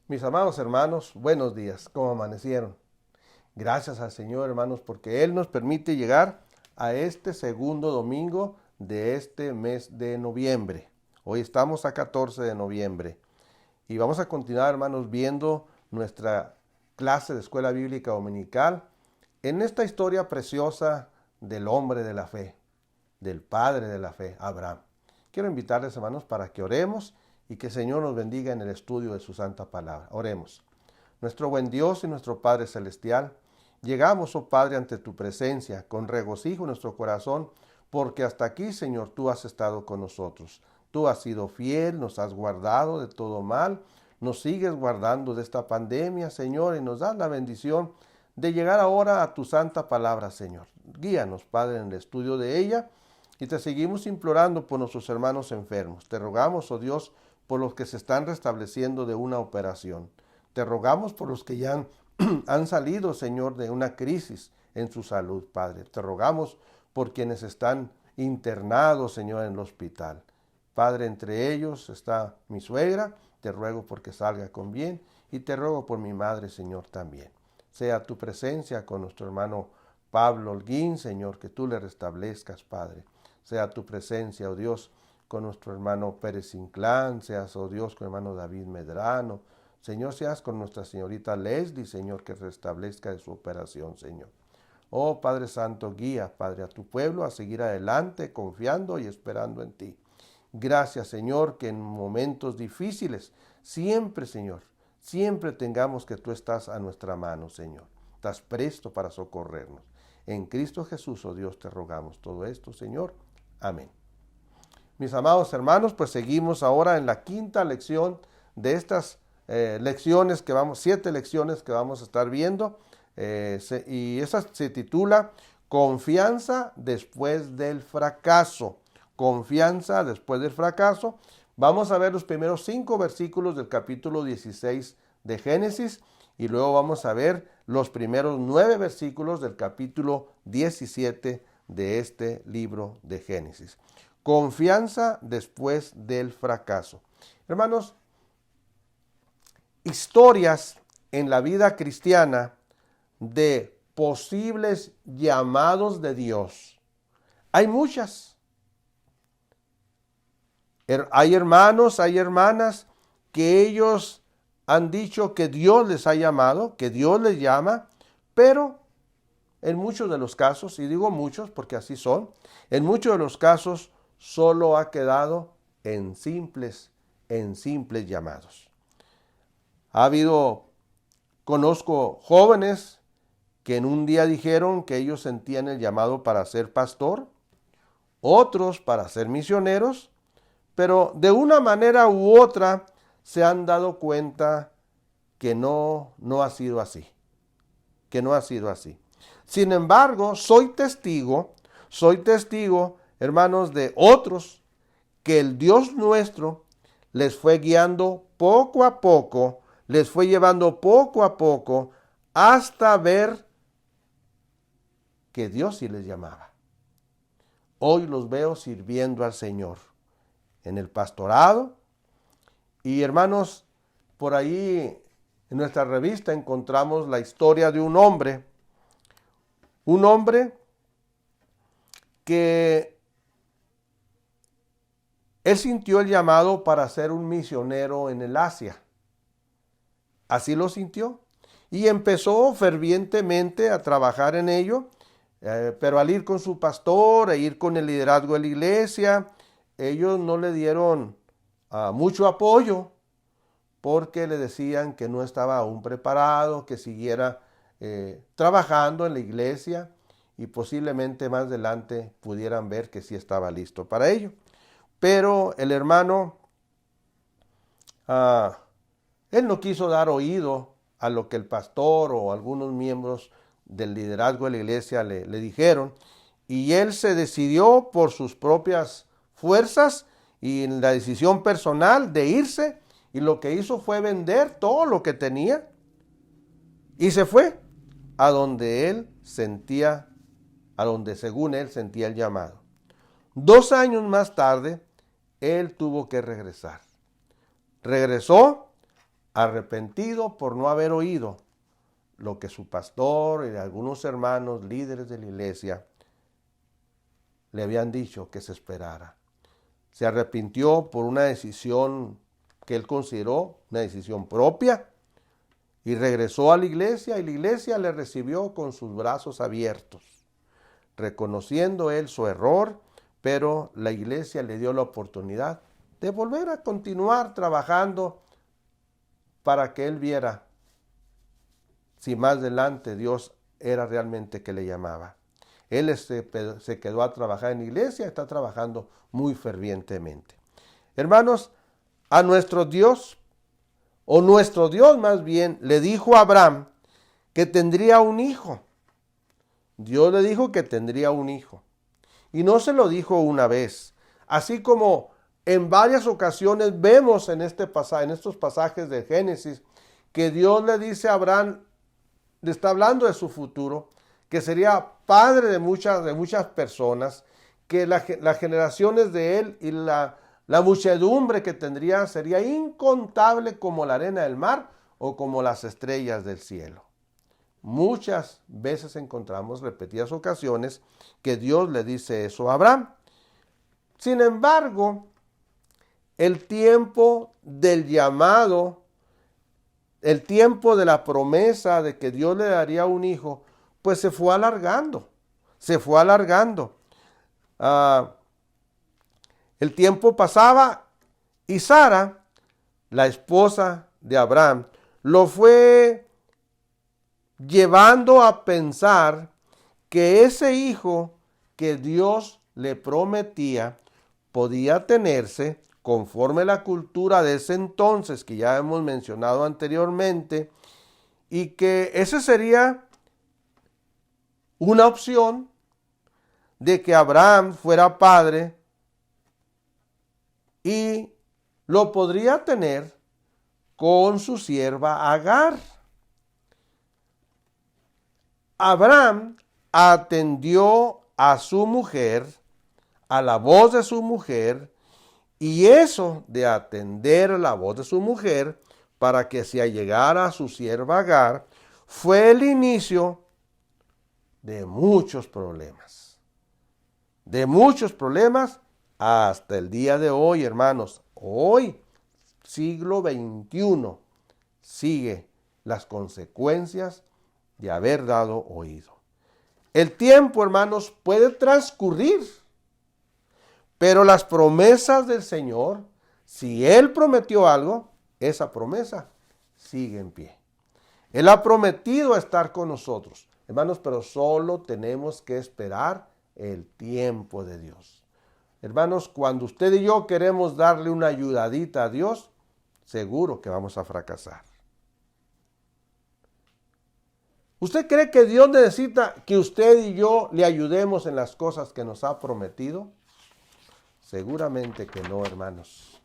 Mis amados hermanos, buenos días, ¿cómo amanecieron? Gracias al Señor, hermanos, porque Él nos permite llegar a este segundo domingo de este mes de noviembre. Hoy estamos a 14 de noviembre y vamos a continuar, hermanos, viendo nuestra clase de escuela bíblica dominical en esta historia preciosa del hombre de la fe, del padre de la fe, Abraham. Quiero invitarles, hermanos, para que oremos y que el Señor nos bendiga en el estudio de su santa palabra. Oremos. Nuestro buen Dios y nuestro Padre Celestial, llegamos, oh Padre, ante tu presencia con regocijo en nuestro corazón, porque hasta aquí, Señor, tú has estado con nosotros. Tú has sido fiel, nos has guardado de todo mal, nos sigues guardando de esta pandemia, Señor, y nos das la bendición de llegar ahora a tu santa palabra, Señor. Guíanos, Padre, en el estudio de ella, y te seguimos implorando por nuestros hermanos enfermos. Te rogamos, oh Dios, por los que se están restableciendo de una operación. Te rogamos por los que ya han salido, Señor, de una crisis en su salud, Padre. Te rogamos por quienes están internados, Señor, en el hospital. Padre, entre ellos está mi suegra. Te ruego porque salga con bien y te ruego por mi madre, Señor, también. Sea tu presencia con nuestro hermano Pablo Holguín, Señor, que tú le restablezcas, Padre. Sea tu presencia, oh Dios, con nuestro hermano Pérez Inclán, seas, oh Dios, con el hermano David Medrano. Señor, seas con nuestra señorita Leslie, Señor, que restablezca de su operación, Señor. Oh Padre Santo, guía, Padre, a tu pueblo a seguir adelante, confiando y esperando en ti. Gracias, Señor, que en momentos difíciles, siempre, Señor, siempre tengamos que tú estás a nuestra mano, Señor. Estás presto para socorrernos. En Cristo Jesús, oh Dios, te rogamos todo esto, Señor. Amén. Mis amados hermanos, pues seguimos ahora en la quinta lección de estas lecciones que vamos, 7 lecciones que vamos a estar viendo, y esa se titula Confianza después del fracaso. Confianza después del fracaso. Vamos a ver los primeros 5 versículos del capítulo 16 de Génesis y luego vamos a ver los primeros 9 versículos del capítulo 17 de este libro de Génesis. Confianza después del fracaso. Hermanos, historias en la vida cristiana de posibles llamados de Dios. Hay muchas. Hay hermanos, hay hermanas que ellos han dicho que Dios les ha llamado, que Dios les llama, pero en muchos de los casos, y digo muchos porque así son, en muchos de los casos solo ha quedado en simples llamados. Conozco jóvenes que en un día dijeron que ellos sentían el llamado para ser pastor, otros para ser misioneros, pero de una manera u otra se han dado cuenta que no ha sido así, que no ha sido así. Sin embargo, soy testigo, hermanos, de otros que el Dios nuestro les fue guiando poco a poco, les fue llevando poco a poco hasta ver que Dios sí les llamaba. Hoy los veo sirviendo al Señor en el pastorado. Y hermanos, por ahí en nuestra revista encontramos la historia de un hombre que él sintió el llamado para ser un misionero en el Asia. Así lo sintió. Y empezó fervientemente a trabajar en ello, pero al ir con su pastor, e ir con el liderazgo de la iglesia, ellos no le dieron mucho apoyo porque le decían que no estaba aún preparado, que siguiera trabajando en la iglesia y posiblemente más adelante pudieran ver que sí estaba listo para ello. Pero el hermano, él no quiso dar oído a lo que el pastor o algunos miembros del liderazgo de la iglesia le dijeron, y él se decidió por sus propias fuerzas y en la decisión personal de irse, y lo que hizo fue vender todo lo que tenía y se fue a donde según él sentía el llamado. 2 años más tarde, él tuvo que regresar. Regresó arrepentido por no haber oído lo que su pastor y algunos hermanos líderes de la iglesia le habían dicho que se esperara. Se arrepintió por una decisión que él consideró una decisión propia y regresó a la iglesia, y la iglesia le recibió con sus brazos abiertos, reconociendo él su error, pero la iglesia le dio la oportunidad de volver a continuar trabajando para que él viera si más adelante Dios era realmente que le llamaba. Él se quedó a trabajar en la iglesia, está trabajando muy fervientemente. Hermanos, a nuestro Dios, o nuestro Dios más bien, le dijo a Abraham que tendría un hijo. Dios le dijo que tendría un hijo. Y no se lo dijo una vez. Así como en varias ocasiones vemos en estos pasajes de Génesis, que Dios le dice a Abraham, le está hablando de su futuro, que sería padre de muchas personas, que las generaciones de él y la muchedumbre que tendría sería incontable como la arena del mar o como las estrellas del cielo. Muchas veces encontramos, repetidas ocasiones, que Dios le dice eso a Abraham. Sin embargo, el tiempo del llamado, el tiempo de la promesa de que Dios le daría un hijo, pues se fue alargando. El tiempo pasaba y Sara, la esposa de Abraham, lo fue llevando a pensar que ese hijo que Dios le prometía podía tenerse conforme la cultura de ese entonces que ya hemos mencionado anteriormente, y que ese sería una opción de que Abraham fuera padre y lo podría tener con su sierva Agar. Abraham atendió a su mujer, a la voz de su mujer, y eso de atender a la voz de su mujer para que se allegara a su sierva Agar fue el inicio de muchos problemas. De muchos problemas hasta el día de hoy, hermanos. Hoy, siglo XXI, sigue las consecuencias de haber dado oído. El tiempo, hermanos, puede transcurrir, pero las promesas del Señor, si Él prometió algo, esa promesa sigue en pie. Él ha prometido estar con nosotros, hermanos, pero solo tenemos que esperar el tiempo de Dios. Hermanos, cuando usted y yo queremos darle una ayudadita a Dios, seguro que vamos a fracasar. ¿Usted cree que Dios necesita que usted y yo le ayudemos en las cosas que nos ha prometido? Seguramente que no, hermanos.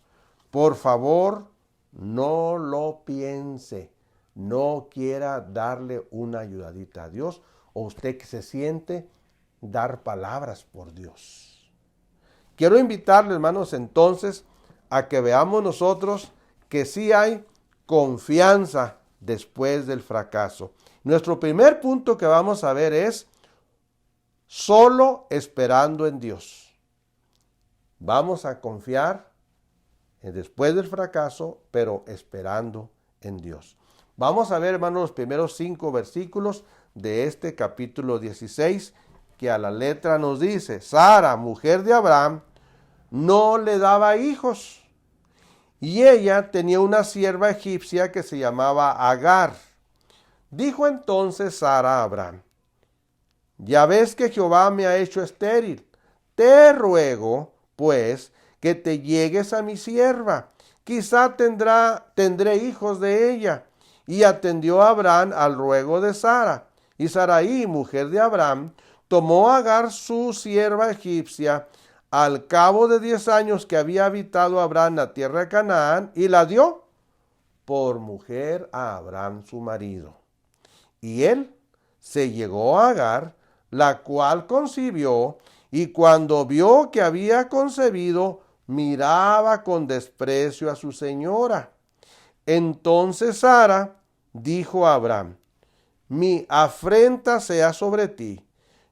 Por favor, no lo piense. No quiera darle una ayudadita a Dios, o usted que se siente dar palabras por Dios. Quiero invitarle, hermanos, entonces, a que veamos nosotros que sí hay confianza después del fracaso. Nuestro primer punto que vamos a ver es solo esperando en Dios. Vamos a confiar después del fracaso, pero esperando en Dios. Vamos a ver, hermanos, los primeros 5 versículos de este capítulo 16, que a la letra nos dice: Sara, mujer de Abraham, no le daba hijos, y ella tenía una sierva egipcia que se llamaba Agar. Dijo entonces Sara a Abraham: ya ves que Jehová me ha hecho estéril. Te ruego, pues, que te llegues a mi sierva. Quizá tendré hijos de ella. Y atendió a Abraham al ruego de Sara. Y Sarai, mujer de Abraham, tomó a Agar, su sierva egipcia, al cabo de 10 años que había habitado Abraham la tierra de Canaán, y la dio por mujer a Abraham su marido. Y él se llegó a Agar, la cual concibió, y cuando vio que había concebido, miraba con desprecio a su señora. Entonces Sara dijo a Abraham: mi afrenta sea sobre ti.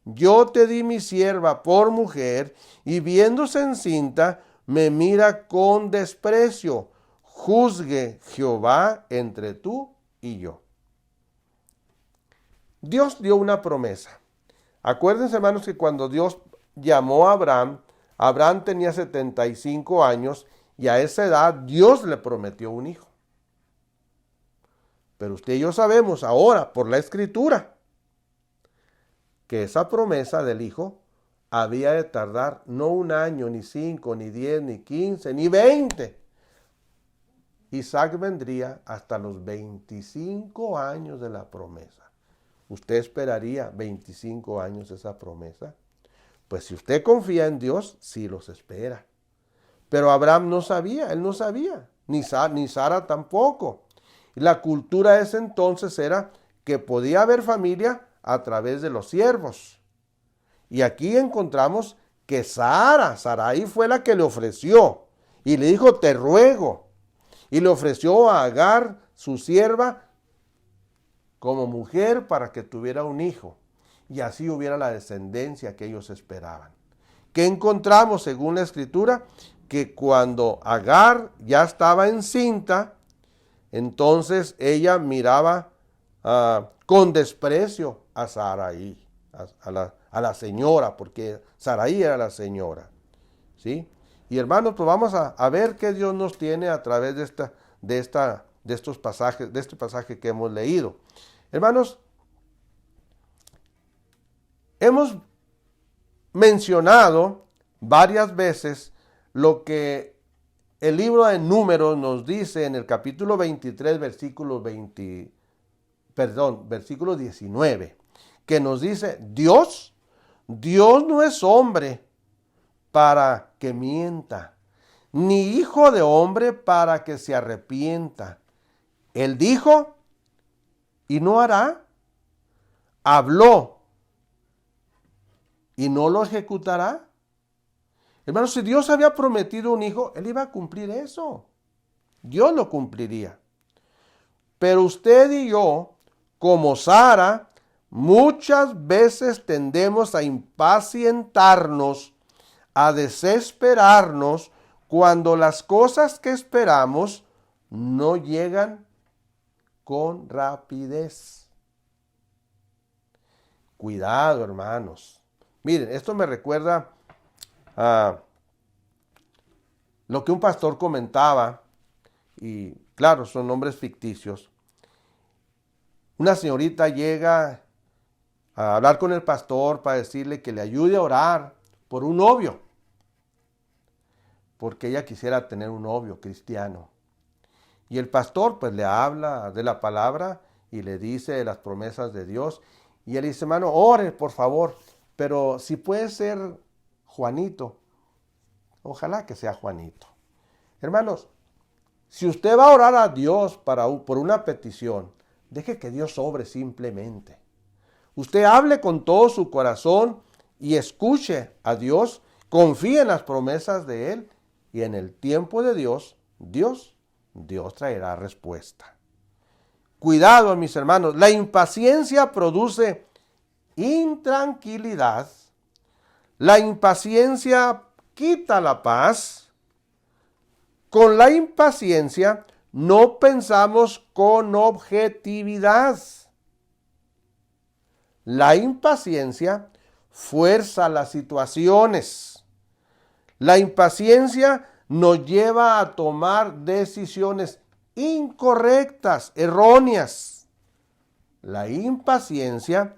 Yo te di mi sierva por mujer, y viéndose encinta, me mira con desprecio. Juzgue Jehová entre tú y yo. Dios dio una promesa. Acuérdense, hermanos, que cuando Dios llamó a Abraham, Abraham tenía 75 años y a esa edad Dios le prometió un hijo. Pero usted y yo sabemos ahora por la Escritura que esa promesa del hijo había de tardar no 1 año, ni 5, ni 10, ni 15, ni 20. Isaac vendría hasta los 25 años de la promesa. ¿Usted esperaría 25 años esa promesa? Pues si usted confía en Dios, sí los espera. Pero Abraham no sabía, él no sabía, ni Sara tampoco. Y la cultura de ese entonces era que podía haber familia a través de los siervos. Y aquí encontramos que Sarai fue la que le ofreció y le dijo: te ruego. Y le ofreció a Agar, su sierva, como mujer para que tuviera un hijo. Y así hubiera la descendencia que ellos esperaban. ¿Qué encontramos según la Escritura? Que cuando Agar ya estaba encinta, entonces ella miraba con desprecio a Sarai, a la señora, porque Sarai era la señora, ¿sí? Y hermanos, pues vamos a ver qué Dios nos tiene a través de estos pasajes, de este pasaje que hemos leído. Hermanos, hemos mencionado varias veces lo que el libro de Números nos dice en el capítulo 23, versículo 19, que nos dice: Dios no es hombre para que mienta, ni hijo de hombre para que se arrepienta. Él dijo y no hará, habló y no lo ejecutará. Hermanos, si Dios había prometido un hijo, Él iba a cumplir eso. Dios lo cumpliría. Pero usted y yo, como Sara, muchas veces tendemos a impacientarnos, a desesperarnos cuando las cosas que esperamos no llegan con rapidez. Cuidado, hermanos. Miren, esto me recuerda a lo que un pastor comentaba, y claro, son nombres ficticios. Una señorita llega a hablar con el pastor para decirle que le ayude a orar por un novio, porque ella quisiera tener un novio cristiano. Y el pastor pues le habla de la palabra y le dice de las promesas de Dios. Y él dice: hermano, ore por favor, pero si puede ser Juanito, ojalá que sea Juanito. Hermanos, si usted va a orar a Dios por una petición, deje que Dios obre simplemente. Usted hable con todo su corazón y escuche a Dios, confíe en las promesas de Él, y en el tiempo de Dios traerá respuesta. Cuidado, mis hermanos, la impaciencia produce intranquilidad, la impaciencia quita la paz. Con la impaciencia no pensamos con objetividad. La impaciencia fuerza las situaciones. La impaciencia nos lleva a tomar decisiones incorrectas, erróneas. La impaciencia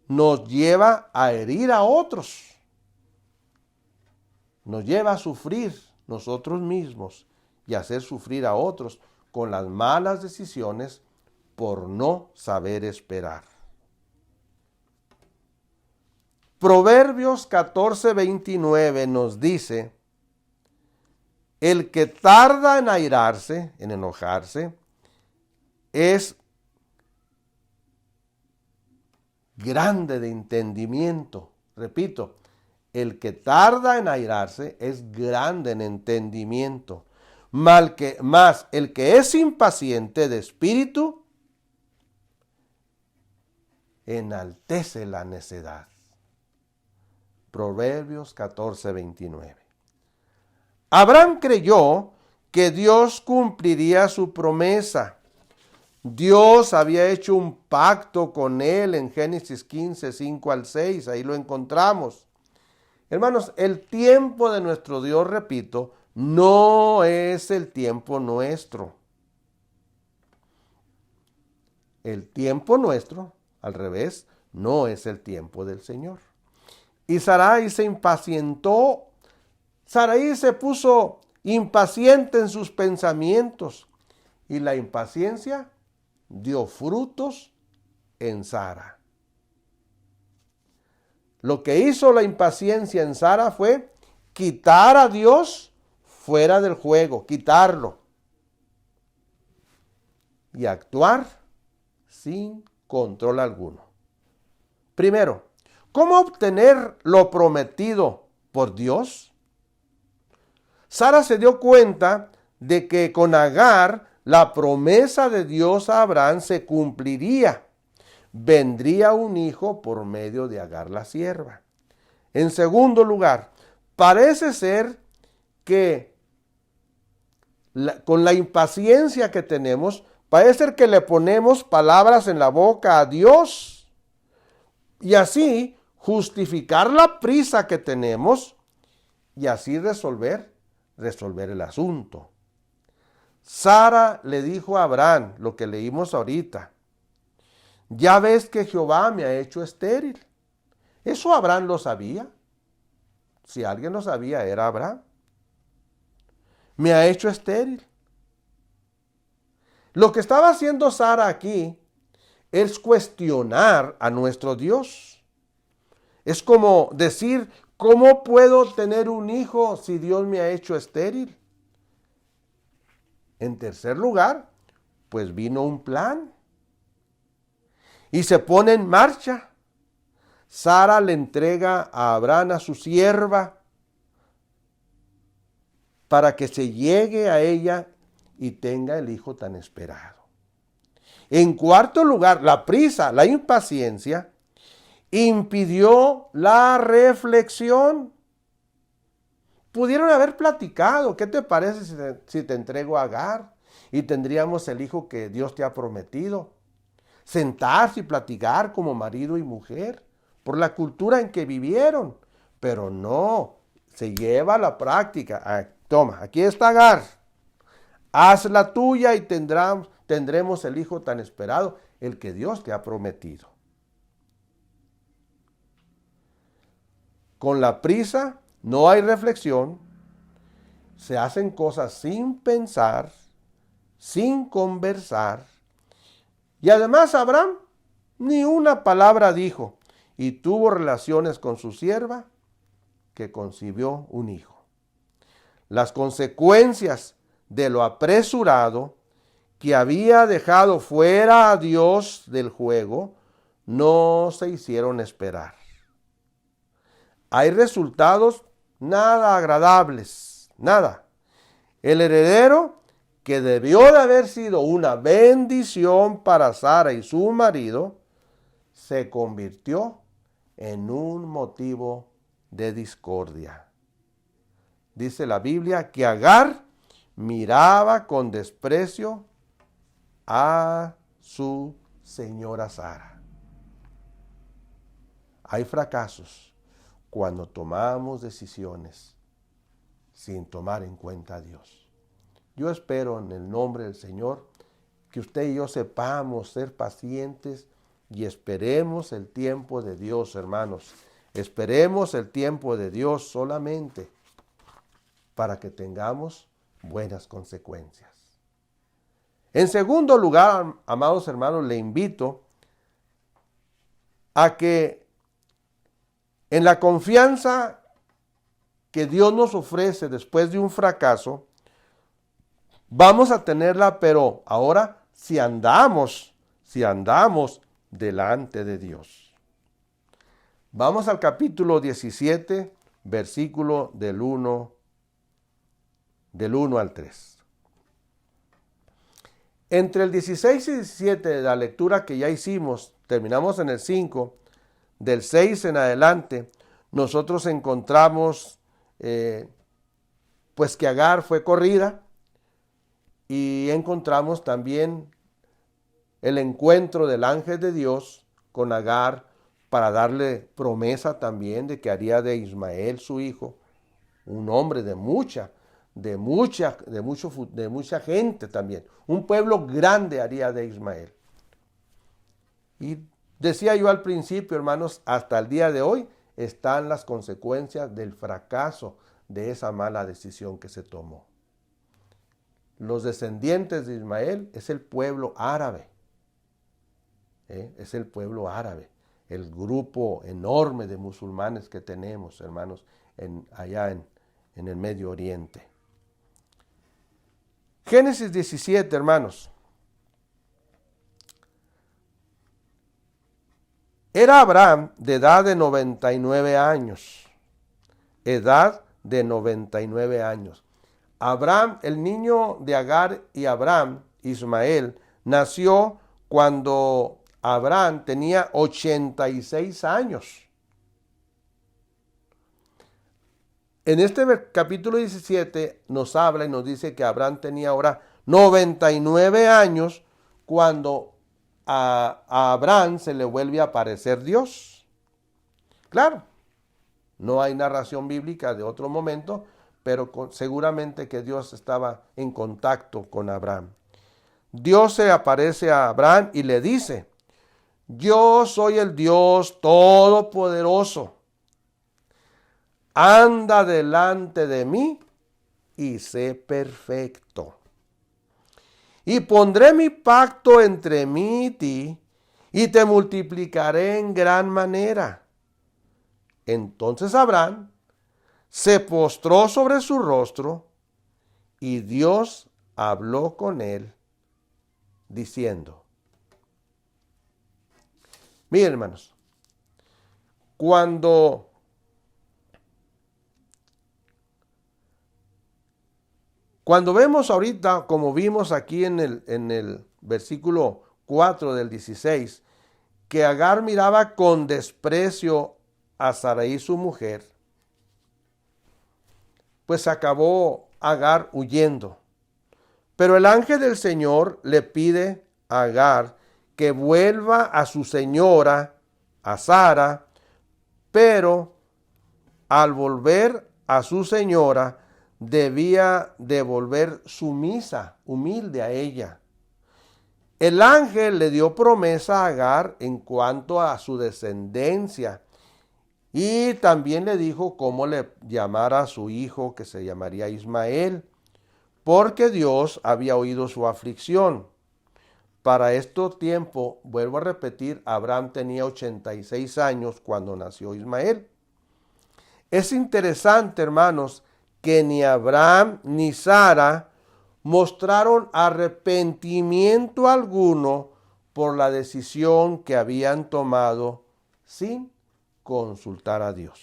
nos lleva a herir a otros. Nos lleva a sufrir nosotros mismos y a hacer sufrir a otros con las malas decisiones por no saber esperar. Proverbios 14:29 nos dice: el que tarda en airarse, en enojarse, es grande de entendimiento. Repito, el que tarda en airarse es grande en entendimiento, Mas el que es impaciente de espíritu, enaltece la necedad. Proverbios 14:29. Abraham creyó que Dios cumpliría su promesa. Dios había hecho un pacto con él en Génesis 15, 5 al 6, ahí lo encontramos. Hermanos, el tiempo de nuestro Dios, repito, no es el tiempo nuestro. El tiempo nuestro, al revés, no es el tiempo del Señor. Y Sarai se impacientó. Sarai se puso impaciente en sus pensamientos. Y la impaciencia dio frutos en Sara. Lo que hizo la impaciencia en Sara fue quitar a Dios fuera del juego, quitarlo. Y actuar sin control alguno. Primero, ¿cómo obtener lo prometido por Dios? Sara se dio cuenta de que con Agar la promesa de Dios a Abraham se cumpliría. Vendría un hijo por medio de Agar la sierva. En segundo lugar, parece ser que con la impaciencia que tenemos, parece ser que le ponemos palabras en la boca a Dios y así justificar la prisa que tenemos y así resolver el asunto. Sara le dijo a Abraham lo que leímos ahorita: ya ves que Jehová me ha hecho estéril. Eso Abraham lo sabía. Si alguien lo sabía, era Abraham. Me ha hecho estéril. Lo que estaba haciendo Sara aquí es cuestionar a nuestro Dios. Es como decir, ¿cómo puedo tener un hijo si Dios me ha hecho estéril? En tercer lugar, pues vino un plan y se pone en marcha. Sara le entrega a Abraham a su sierva para que se llegue a ella y tenga el hijo tan esperado. En cuarto lugar, la prisa, la impaciencia, impidió la reflexión. Pudieron haber platicado: ¿qué te parece si te entrego a Agar y tendríamos el hijo que Dios te ha prometido? Sentarse y platicar como marido y mujer por la cultura en que vivieron. Pero no, se lleva a la práctica. Toma, aquí está Agar. Haz la tuya y tendremos el hijo tan esperado, el que Dios te ha prometido. Con la prisa no hay reflexión, se hacen cosas sin pensar, sin conversar. Y además Abraham ni una palabra dijo y tuvo relaciones con su sierva, que concibió un hijo. Las consecuencias de lo apresurado, que había dejado fuera a Dios del juego, no se hicieron esperar. Hay resultados nada agradables, nada. El heredero, que debió de haber sido una bendición para Sara y su marido, se convirtió en un motivo de discordia. Dice la Biblia que Agar miraba con desprecio a su señora Sara. Hay fracasos cuando tomamos decisiones sin tomar en cuenta a Dios. Yo espero en el nombre del Señor que usted y yo sepamos ser pacientes y esperemos el tiempo de Dios, hermanos. Esperemos el tiempo de Dios solamente para que tengamos buenas consecuencias. En segundo lugar, amados hermanos, le invito a que en la confianza que Dios nos ofrece después de un fracaso, vamos a tenerla, pero ahora si andamos delante de Dios. Vamos al capítulo 17, versículo del 1 al 3. Entre el 16 y 17 de la lectura que ya hicimos, terminamos en el 5, del 6 en adelante, nosotros encontramos pues que Agar fue corrida y encontramos también el encuentro del ángel de Dios con Agar para darle promesa también de que haría de Ismael su hijo, un hombre de mucha gente también. Un pueblo grande haría de Ismael. Y decía yo al principio, hermanos, hasta el día de hoy están las consecuencias del fracaso de esa mala decisión que se tomó. Los descendientes de Ismael es el pueblo árabe. Es el pueblo árabe, el grupo enorme de musulmanes que tenemos, hermanos, allá en el Medio Oriente. Génesis 17, hermanos. Era Abraham de edad de 99 años. Edad de 99 años. Abraham, el niño de Agar y Abraham, Ismael, nació cuando Abraham tenía 86 años. En este capítulo 17 nos habla y nos dice que Abraham tenía ahora 99 años cuando a Abraham se le vuelve a aparecer Dios. Claro, no hay narración bíblica de otro momento, pero seguramente que Dios estaba en contacto con Abraham. Dios se aparece a Abraham y le dice: yo soy el Dios todopoderoso. Anda delante de mí y sé perfecto. Y pondré mi pacto entre mí y ti, y te multiplicaré en gran manera. Entonces Abraham se postró sobre su rostro, y Dios habló con él, diciendo: miren, hermanos, cuando vemos ahorita, como vimos aquí en el versículo 4 del 16, que Agar miraba con desprecio a Sarai su mujer, pues acabó Agar huyendo. Pero el ángel del Señor le pide a Agar que vuelva a su señora, a Sara, pero al volver a su señora, debía de volver sumisa, humilde a ella. El ángel le dio promesa a Agar en cuanto a su descendencia y también le dijo cómo le llamara a su hijo, que se llamaría Ismael, porque Dios había oído su aflicción. Para este tiempo, vuelvo a repetir, Abraham tenía 86 años cuando nació Ismael. Es interesante, hermanos, que ni Abraham ni Sara mostraron arrepentimiento alguno por la decisión que habían tomado sin consultar a Dios.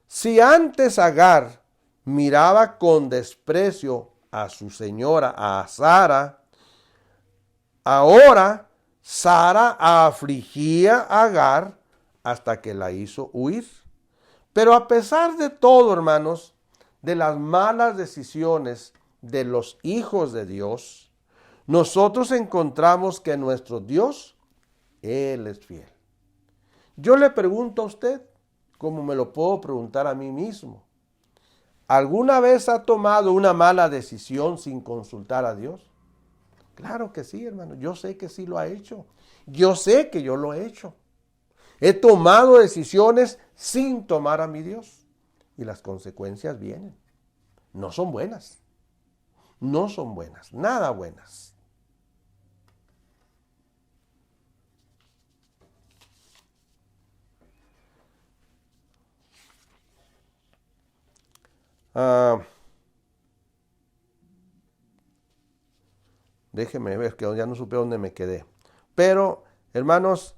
Si antes Agar miraba con desprecio a su señora, a Sara, ahora Sara afligía a Agar hasta que la hizo huir. Pero a pesar de todo, hermanos, de las malas decisiones de los hijos de Dios, nosotros encontramos que nuestro Dios, Él es fiel. Yo le pregunto a usted, como me lo puedo preguntar a mí mismo, ¿alguna vez ha tomado una mala decisión sin consultar a Dios? Claro que sí, hermano. Yo sé que sí lo ha hecho. Yo sé que yo lo he hecho. He tomado decisiones sin tomar a mi Dios. Y las consecuencias vienen. No son buenas. No son buenas. Nada buenas. Déjeme ver, que ya no supe dónde me quedé. Pero, hermanos,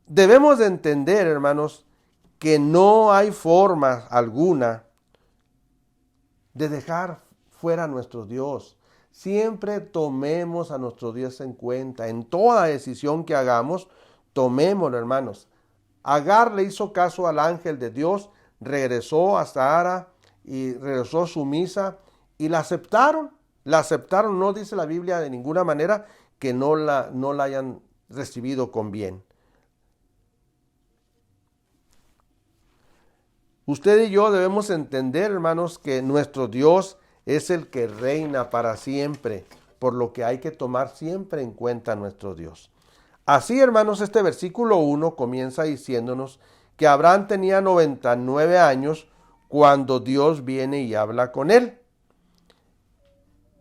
debemos de entender, hermanos, que no hay forma alguna de dejar fuera nuestro Dios. Siempre tomemos a nuestro Dios en cuenta. En toda decisión que hagamos, tomémoslo, hermanos. Agar le hizo caso al ángel de Dios, regresó a Sara y regresó sumisa y la aceptaron. La aceptaron, no dice la Biblia de ninguna manera que no la hayan recibido con bien. Usted y yo debemos entender, hermanos, que nuestro Dios es el que reina para siempre, por lo que hay que tomar siempre en cuenta a nuestro Dios. Así, hermanos, este versículo 1 comienza diciéndonos que Abraham tenía 99 años cuando Dios viene y habla con él.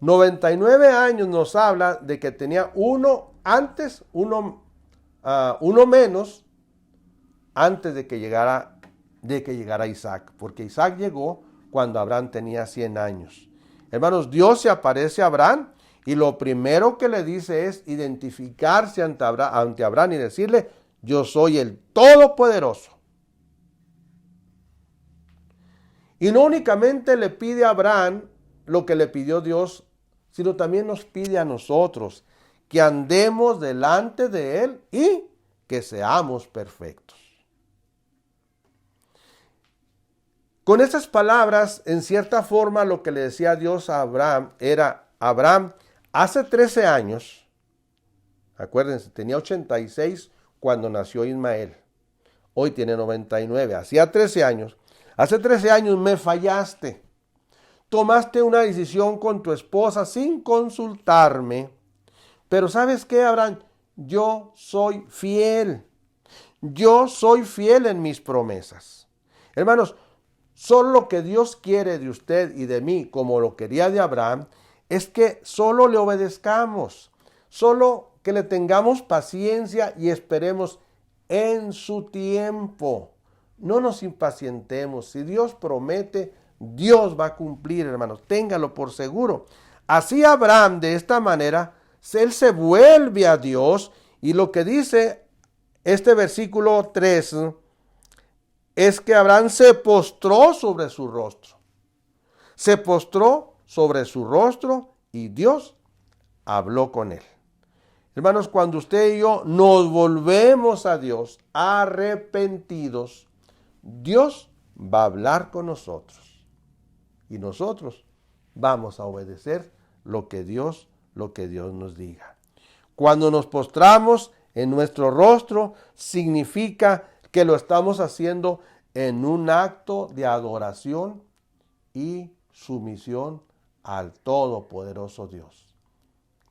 99 años nos habla de que tenía uno antes, uno menos, antes de que llegara Isaac, porque Isaac llegó cuando Abraham tenía 100 años. Hermanos, Dios se aparece a Abraham y lo primero que le dice es identificarse ante Abraham y decirle: yo soy el Todopoderoso. Y no únicamente le pide a Abraham lo que le pidió Dios, sino también nos pide a nosotros que andemos delante de Él y que seamos perfectos. Con estas palabras, en cierta forma, lo que le decía Dios a Abraham era: Abraham, hace 13 años, acuérdense, tenía 86 cuando nació Ismael, hoy tiene 99, hacía 13 años, hace 13 años me fallaste, tomaste una decisión con tu esposa sin consultarme, pero ¿sabes qué, Abraham? Yo soy fiel en mis promesas. Hermanos, solo lo que Dios quiere de usted y de mí, como lo quería de Abraham, es que solo le obedezcamos, solo que le tengamos paciencia y esperemos en su tiempo. No nos impacientemos. Si Dios promete, Dios va a cumplir, hermanos. Téngalo por seguro. Así Abraham, de esta manera, él se vuelve a Dios, y lo que dice este versículo 3 es que Abraham se postró sobre su rostro. Se postró sobre su rostro y Dios habló con él. Hermanos, cuando usted y yo nos volvemos a Dios arrepentidos, Dios va a hablar con nosotros. Y nosotros vamos a obedecer lo que Dios nos diga. Cuando nos postramos en nuestro rostro, significa que lo estamos haciendo en un acto de adoración y sumisión al Todopoderoso Dios.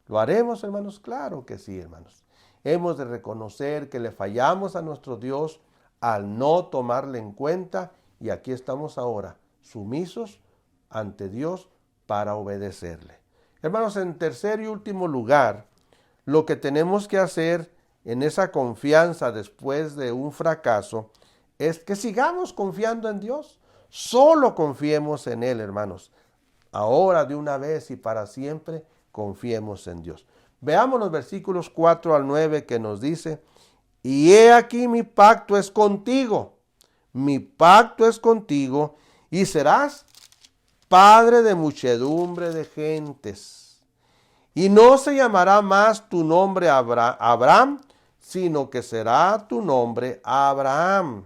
¿Lo haremos, hermanos? Claro que sí, hermanos. Hemos de reconocer que le fallamos a nuestro Dios al no tomarle en cuenta, y aquí estamos ahora, sumisos ante Dios para obedecerle. Hermanos, en tercer y último lugar, lo que tenemos que hacer en esa confianza después de un fracaso es que sigamos confiando en Dios. Solo confiemos en Él, hermanos. Ahora, de una vez y para siempre, confiemos en Dios. Veamos los versículos 4 al 9 que nos dice: y he aquí mi pacto es contigo, y serás padre de muchedumbre de gentes. Y no se llamará más tu nombre Abraham, sino que será tu nombre Abraham,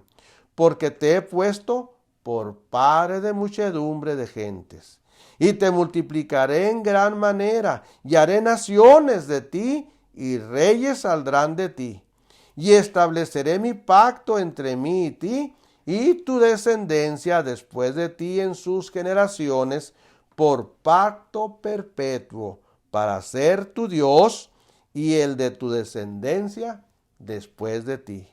porque te he puesto por padre de muchedumbre de gentes. Y te multiplicaré en gran manera, y haré naciones de ti, y reyes saldrán de ti. Y estableceré mi pacto entre mí y ti, y tu descendencia después de ti en sus generaciones, por pacto perpetuo, para ser tu Dios y el de tu descendencia después de ti.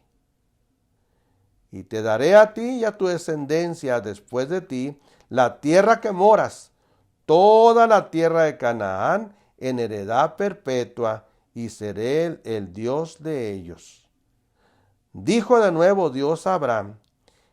Y te daré a ti y a tu descendencia después de ti la tierra que moras, toda la tierra de Canaán, en heredad perpetua, y seré el Dios de ellos. Dijo de nuevo Dios a Abraham: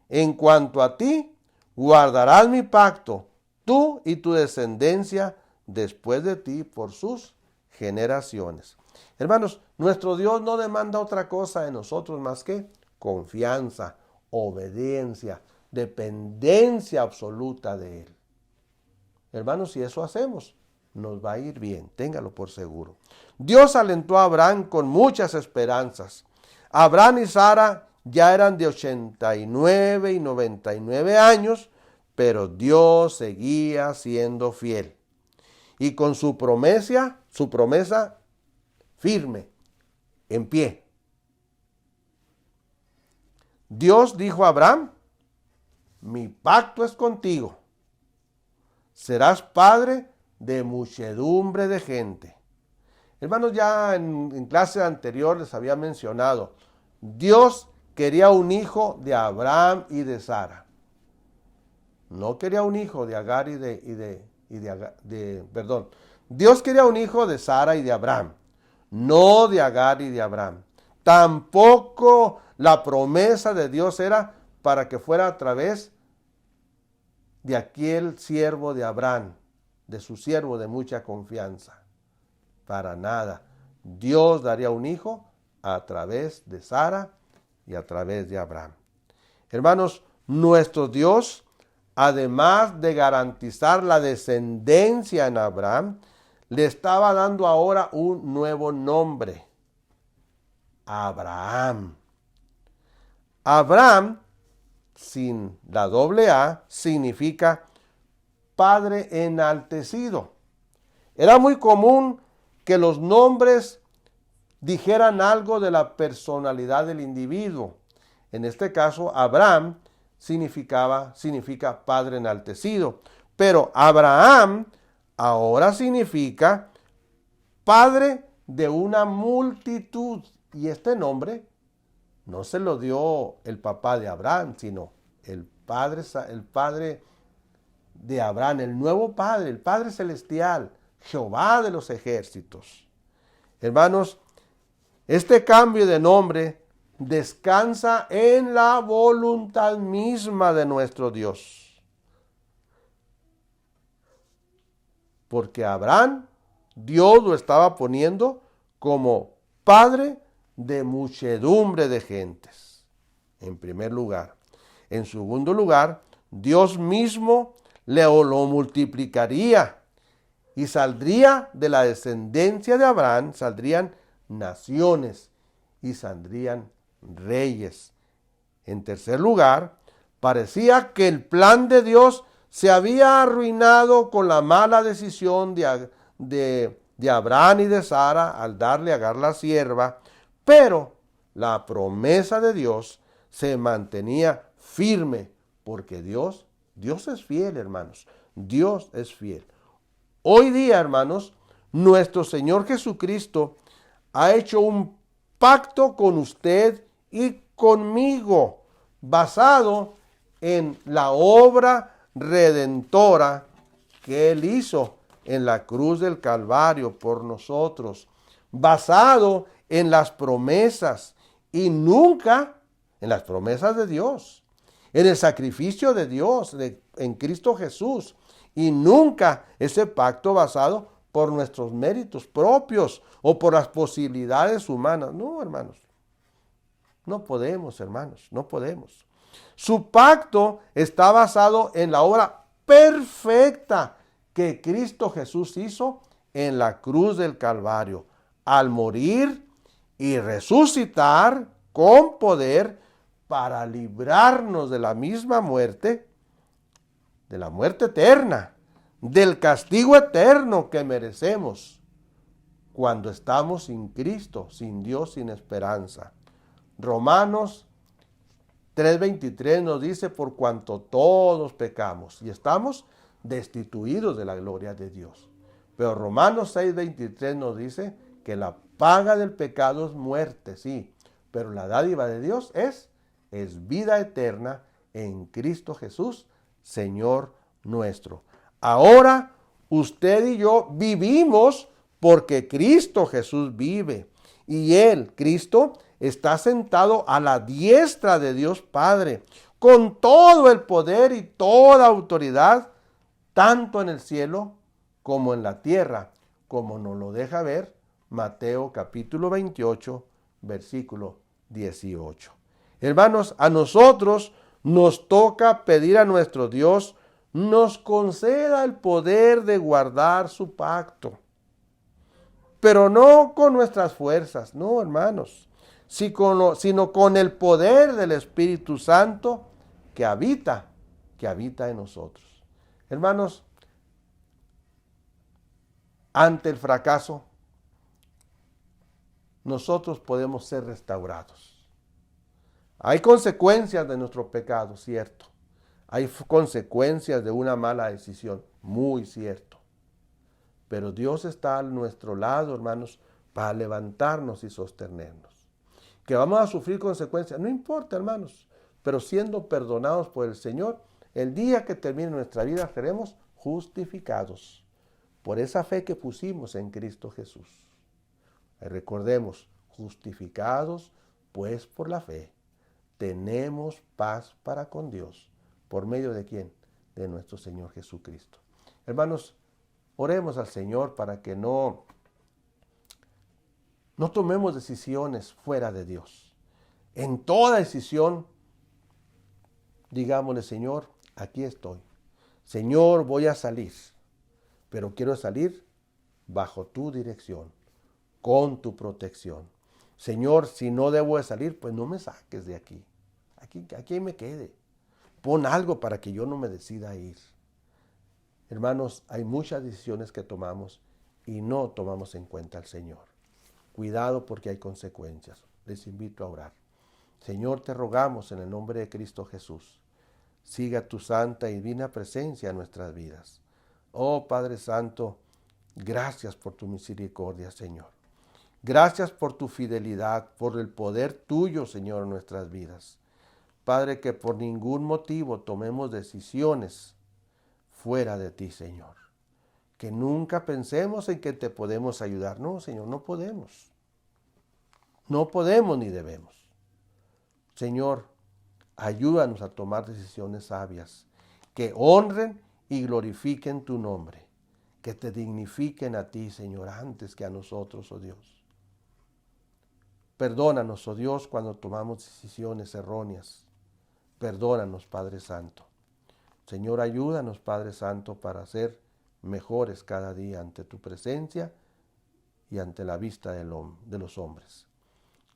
en cuanto a ti, guardarás mi pacto, tú y tu descendencia después de ti por sus generaciones. Hermanos, nuestro Dios no demanda otra cosa de nosotros más que confianza, obediencia, dependencia absoluta de Él. Hermanos, si eso hacemos, nos va a ir bien, téngalo por seguro. Dios alentó a Abraham con muchas esperanzas. Abraham y Sara ya eran de 89 y 99 años, pero Dios seguía siendo fiel. Y con su promesa firme, en pie. Dios dijo a Abraham: mi pacto es contigo. Serás padre de muchedumbre de gente. Hermanos, ya en clase anterior les había mencionado, Dios quería un hijo de Abraham y de Sara. No quería un hijo de Agar Dios quería un hijo de Sara y de Abraham, no de Agar y de Abraham. Tampoco la promesa de Dios era para que fuera a través de aquel siervo de Abraham, de su siervo de mucha confianza. Para nada. Dios daría un hijo a través de Sara y a través de Abraham. Hermanos, nuestro Dios, además de garantizar la descendencia en Abraham, le estaba dando ahora un nuevo nombre: Abraham. Abraham, sin la doble A, significa Padre enaltecido. Era muy común que los nombres dijeran algo de la personalidad del individuo. En este caso, Abraham significa Padre enaltecido. Pero Abraham ahora significa Padre de una multitud. Y este nombre no se lo dio el papá de Abraham, sino el padre de Abraham, el nuevo Padre, el Padre celestial, Jehová de los ejércitos. Hermanos, este cambio de nombre descansa en la voluntad misma de nuestro Dios. Porque Abraham, Dios lo estaba poniendo como Padre de muchedumbre de gentes, en primer lugar. En segundo lugar, Dios mismo lo multiplicaría y saldría de la descendencia de Abraham, saldrían naciones y saldrían reyes. En tercer lugar, parecía que el plan de Dios se había arruinado con la mala decisión de Abraham y de Sara al darle a Agar la sierva, pero la promesa de Dios se mantenía firme, porque Dios es fiel, hermanos. Dios es fiel. Hoy día, hermanos, nuestro Señor Jesucristo ha hecho un pacto con usted y conmigo, basado en la obra redentora que Él hizo en la cruz del Calvario por nosotros, basado en las promesas y nunca en las promesas de Dios, en el sacrificio de Dios en Cristo Jesús, y nunca ese pacto basado por nuestros méritos propios o por las posibilidades humanas. No, hermanos, no podemos, hermanos, no podemos. Su pacto está basado en la obra perfecta que Cristo Jesús hizo en la cruz del Calvario, al morir y resucitar con poder para librarnos de la misma muerte, de la muerte eterna, del castigo eterno que merecemos cuando estamos sin Cristo, sin Dios, sin esperanza. Romanos 3:23 nos dice: por cuanto todos pecamos y estamos destituidos de la gloria de Dios. Pero Romanos 6:23 nos dice que la paga del pecado es muerte, sí, pero la dádiva de Dios es vida eterna en Cristo Jesús, Señor nuestro. Ahora usted y yo vivimos porque Cristo Jesús vive. Y Él, Cristo, está sentado a la diestra de Dios Padre, con todo el poder y toda autoridad, tanto en el cielo como en la tierra, como nos lo deja ver Mateo capítulo 28, versículo 18. Hermanos, a nosotros nos toca pedir a nuestro Dios nos conceda el poder de guardar su pacto, pero no con nuestras fuerzas, no, hermanos, sino con el poder del Espíritu Santo que habita en nosotros. Hermanos, ante el fracaso, nosotros podemos ser restaurados. Hay consecuencias de nuestro pecado, cierto. Hay consecuencias de una mala decisión, muy cierto. Pero Dios está a nuestro lado, hermanos, para levantarnos y sostenernos. Que vamos a sufrir consecuencias, no importa, hermanos, pero siendo perdonados por el Señor, el día que termine nuestra vida seremos justificados por esa fe que pusimos en Cristo Jesús. Y recordemos, justificados pues por la fe, tenemos paz para con Dios. ¿Por medio de quién? De nuestro Señor Jesucristo. Hermanos, oremos al Señor para que no tomemos decisiones fuera de Dios. En toda decisión, digámosle, Señor, aquí estoy. Señor, voy a salir, pero quiero salir bajo tu dirección, con tu protección. Señor, si no debo de salir, pues no me saques de aquí. Aquí me quede. Pon algo para que yo no me decida a ir. Hermanos, hay muchas decisiones que tomamos y no tomamos en cuenta al Señor. Cuidado porque hay consecuencias. Les invito a orar. Señor, te rogamos en el nombre de Cristo Jesús. Siga tu santa y divina presencia en nuestras vidas. Oh Padre Santo, gracias por tu misericordia, Señor. Gracias por tu fidelidad, por el poder tuyo, Señor, en nuestras vidas. Padre, que por ningún motivo tomemos decisiones fuera de ti, Señor. Que nunca pensemos en que te podemos ayudar. No, Señor, no podemos. No podemos ni debemos. Señor, ayúdanos a tomar decisiones sabias que honren y glorifiquen tu nombre, que te dignifiquen a ti, Señor, antes que a nosotros, oh Dios. Perdónanos, oh Dios, cuando tomamos decisiones erróneas. Perdónanos, Padre Santo. Señor, ayúdanos, Padre Santo, para ser mejores cada día ante tu presencia y ante la vista de los hombres.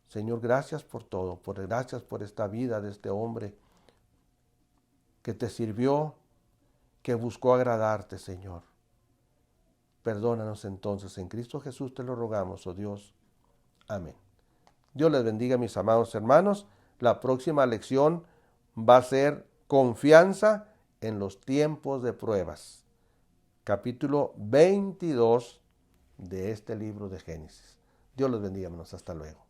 Señor, gracias por todo, gracias por esta vida de este hombre que te sirvió, que buscó agradarte, Señor. Perdónanos entonces, en Cristo Jesús te lo rogamos, oh Dios. Amén. Dios les bendiga, mis amados hermanos. La próxima lección va a ser confianza en los tiempos de pruebas. Capítulo 22 de este libro de Génesis. Dios los bendiga, hermanos. Hasta luego.